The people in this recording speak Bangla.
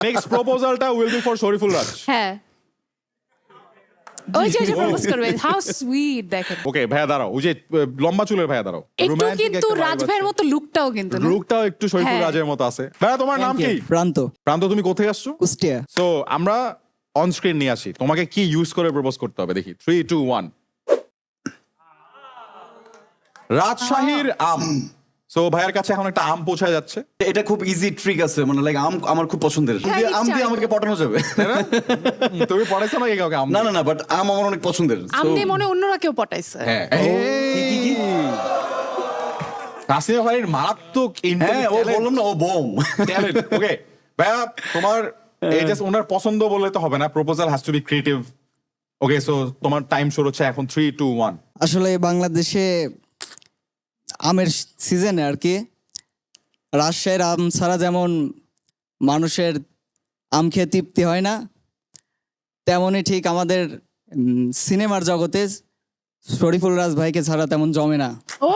নেক্সট প্রপোজালটা will be for Shariful Raj. হ্যাঁ ওই যে প্রপোজ করবে, হাউ সুইট দেখেন। ওকে ভাইয়া দাঁড়াও, ওই যে লম্বা চুলের ভাইয়া দাঁড়াও। একটু Romantic কিন্তু একটা vibe রাজ ভাইয়ের আছে। মতো লুকটাও কিন্তু না? লুকটাও একটু শরীফুল হ্যাঁ। রাজের মতো আছে। ভাইয়া তোমার নাম কি? প্রান্ত, প্রান্ত, তুমি কোথায় আসছো? কুষ্টিয়া। সো আমরা অন স্ক্রিন নিয়ে আসি, তোমাকে কি ইউজ করে প্রপোজ করতে হবে দেখি। 3 2 1। রাজশাহীর আম। সো ভাইয়ের কাছে এখন একটা আম পৌঁছায় যাচ্ছে। এটা খুব ইজি ট্রিক আছে, মানে লাইক আম আমার খুব পছন্দের। হ্যাঁ, আম দিয়ে চাই। আমাকে পটানো যাবে। তুমি পড়াইছো না কাউকে আম? না না না, বাট আম আমার অনেক পছন্দের। আম So, দিয়ে মনে হয় অন্যরা কেউ পটাইছে। হ্যাঁ। কি? তাসনিয়া ভাইয়ের মারাত্মক হ্যাঁ, ও বললাম না, ও বোম। ট্যালেন্ট। ওকে ভাইয়া তোমার এই জাস্ট ওনার পছন্দ বললে তো হবে না, proposal has to be creative. Okay so তোমার টাইম শুরু হচ্ছে এখন। 3 2 1। আসলে বাংলাদেশে আমের সিজনে আর কি, রাজশাহীর আম ছাড়া যেমন মানুষের আম খেয়ে তৃপ্তি হয় না, তেমনই ঠিক আমাদের সিনেমার জগতে শরীফুল রাজ ভাইকে ছাড়া তেমন জমে না। ও